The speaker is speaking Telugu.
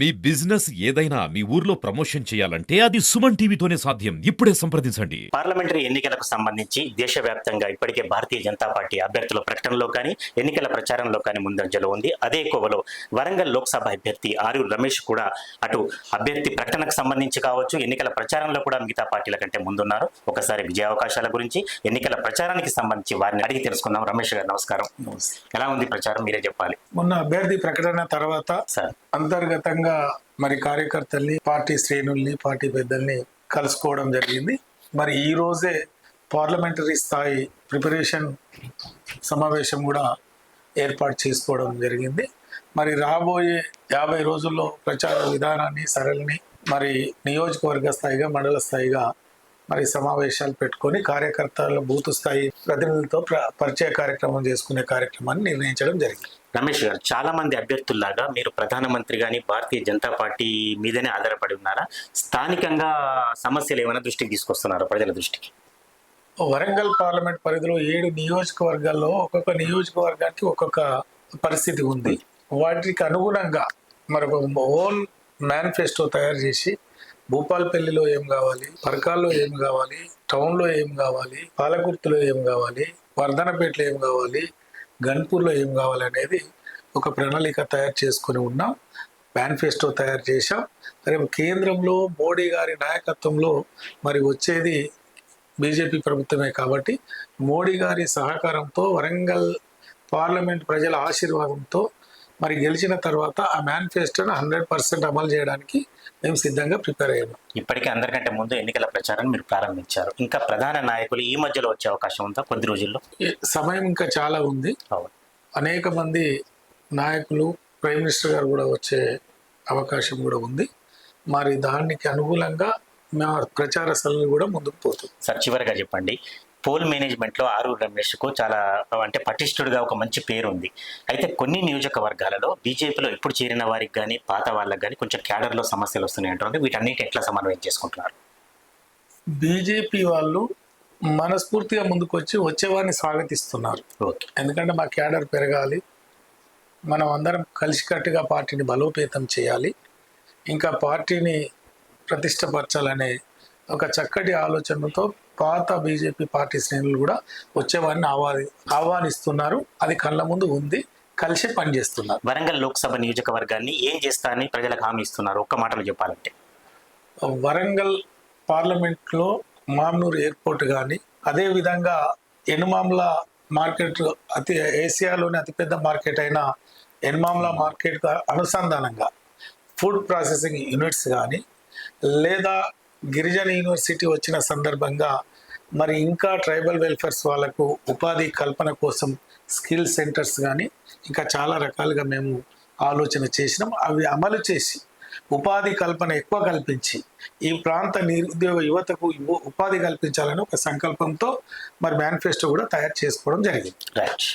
మీ బిజినెస్ ఏదైనా మీ ఊర్లో ప్రమోషన్ చేయాలంటే అది సుమన్ టీవీతోనే సాధ్యం. ఇప్పుడే సంప్రదించండి. పార్లమెంటరీ ఎన్నికలకు సంబంధించి దేశవ్యాప్తంగా ఇప్పటికే భారతీయ జనతా పార్టీ అభ్యర్థుల ప్రకటనలో కానీ ఎన్నికల ప్రచారంలో కానీ ముందంజలో ఉంది. అదే కోవలో వరంగల్ లోక్సభ అభ్యర్థి ఆర్యు రమేష్ కూడా అటు అభ్యర్థి ప్రకటనకు సంబంధించి కావచ్చు, ఎన్నికల ప్రచారంలో కూడా మిగతా పార్టీల కంటే ముందున్నారు. ఒకసారి విజయావకాశాల గురించి, ఎన్నికల ప్రచారానికి సంబంధించి వారిని అడిగి తెలుసుకుందాం. రమేష్ గారు నమస్కారం. ఎలా ఉంది ప్రచారం, మీరే చెప్పాలి. మొన్న అభ్యర్థి ప్రకటన తర్వాత అంతర్గతంగా మరి కార్యకర్తల్ని, పార్టీ శ్రేణుల్ని, పార్టీ పెద్దల్ని కలుసుకోవడం జరిగింది. మరి ఈ రోజే పార్లమెంటరీ స్థాయి ప్రిపరేషన్ సమావేశం కూడా ఏర్పాటు చేసుకోవడం జరిగింది. మరి రాబోయే 50 రోజుల్లో ప్రచార విధానాన్ని, సరళిని మరి నియోజకవర్గ స్థాయిగా, మండల స్థాయిగా మరి సమావేశాలు పెట్టుకొని కార్యకర్తల బూత్ స్థాయి ప్రతినిధులతో పరిచయ కార్యక్రమం చేసుకునే కార్యక్రమాన్ని నిర్ణయించడం జరిగింది. రమేష్ గారు, చాలా మంది అభ్యర్థుల్లాగా మీరు ప్రధానమంత్రి గాని భారతీయ జనతా పార్టీ మీదనే ఆధారపడి ఉన్నారా? స్థానికంగా సమస్యలు ఏమైనా దృష్టికి తీసుకొస్తున్నారా ప్రజల దృష్టికి? వరంగల్ పార్లమెంట్ పరిధిలో 7 నియోజకవర్గాల్లో ఒక్కొక్క నియోజకవర్గానికి ఒక్కొక్క పరిస్థితి ఉంది. వాటికి అనుగుణంగా మరి ఓన్ మేనిఫెస్టో తయారు చేసి భూపాలపల్లిలో ఏం కావాలి, పరకాల్లో ఏం కావాలి, టౌన్లో ఏం కావాలి, పాలకుర్తిలో ఏం కావాలి, వర్ధనపేటలో ఏం కావాలి, గన్పూర్లో ఏం కావాలి అనేది ఒక ప్రణాళిక తయారు చేసుకుని ఉన్నాం. మేనిఫెస్టో తయారు చేశాం. రేపు కేంద్రంలో మోడీ గారి నాయకత్వంలో మరి వచ్చేది బీజేపీ ప్రభుత్వమే కాబట్టి మోడీ గారి సహకారంతో, వరంగల్ పార్లమెంట్ ప్రజల ఆశీర్వాదంతో మరి గెలిచిన తర్వాత ఆ మేనిఫెస్టోను 100% అమలు చేయడానికి మేము సిద్ధంగా ప్రిపేర్ అయ్యాము. ఇప్పటికే అందరికంటే ముందు ఎన్నికల ప్రచారాన్ని మీరు ప్రారంభించారు. ఇంకా ప్రధాన నాయకులు ఈ మధ్యలో వచ్చే అవకాశం ఉందా? కొద్ది రోజుల్లో సమయం ఇంకా చాలా ఉంది. అనేక మంది నాయకులు, ప్రైమ్ మినిస్టర్ గారు కూడా వచ్చే అవకాశం కూడా ఉంది. మరి దానికి అనుకూలంగా మా ప్రచార స్థలం కూడా ముందుకు పోతుంది. సార్, చివరిగా చెప్పండి, పోల్ మేనేజ్మెంట్లో ఆర్యు రమేష్కు చాలా అంటే పటిష్ఠుడిగా ఒక మంచి పేరు ఉంది. అయితే కొన్ని నియోజకవర్గాలలో బీజేపీలో ఇప్పుడు చేరిన వారికి కానీ, పాత వాళ్ళకి కానీ కొంచెం క్యాడర్లో సమస్యలు వస్తున్నాయి అంటారు. వీటన్నిటి ఎట్లా సమన్వయం చేసుకుంటున్నారు? బీజేపీ వాళ్ళు మనస్ఫూర్తిగా ముందుకు వచ్చేవారిని స్వాగతిస్తున్నారు. ఎందుకంటే మా క్యాడర్ పెరగాలి, మనం అందరం కలిసికట్టుగా పార్టీని బలోపేతం చేయాలి, ఇంకా పార్టీని ప్రతిష్టపరచాలనే ఒక చక్కటి ఆలోచనతో పాత బీజేపీ పార్టీ శ్రేణులు కూడా వచ్చేవారిని ఆహ్వానిస్తున్నారు. అది కళ్ళ ముందు ఉంది, కలిసి పనిచేస్తున్నారు. వరంగల్ లోక్సభ నియోజకవర్గాన్ని ఏం చేస్తారని ప్రజలకు హామీ ఇస్తున్నారు? ఒక్క మాటలో చెప్పాలంటే, వరంగల్ పార్లమెంట్లో మామ్నూరు ఎయిర్పోర్ట్ కానీ, అదేవిధంగా ఎనుమామ్ల మార్కెట్ ఏసియాలోని అతిపెద్ద మార్కెట్ అయిన ఎనుమామ్ల మార్కెట్ అనుసంధానంగా ఫుడ్ ప్రాసెసింగ్ యూనిట్స్ కానీ, లేదా గిరిజన యూనివర్సిటీ వచ్చిన సందర్భంగా మరి ఇంకా ట్రైబల్ వెల్ఫేర్స్ వాళ్ళకు ఉపాధి కల్పన కోసం స్కిల్ సెంటర్స్ కానీ ఇంకా చాలా రకాలుగా మేము ఆలోచన చేసినాం. అవి అమలు చేసి ఉపాధి కల్పన ఎక్కువ కల్పించి ఈ ప్రాంత నిరుద్యోగ యువతకు ఉపాధి కల్పించాలని ఒక సంకల్పంతో మరి మేనిఫెస్టో కూడా తయారు చేసుకోవడం జరిగింది. రైట్.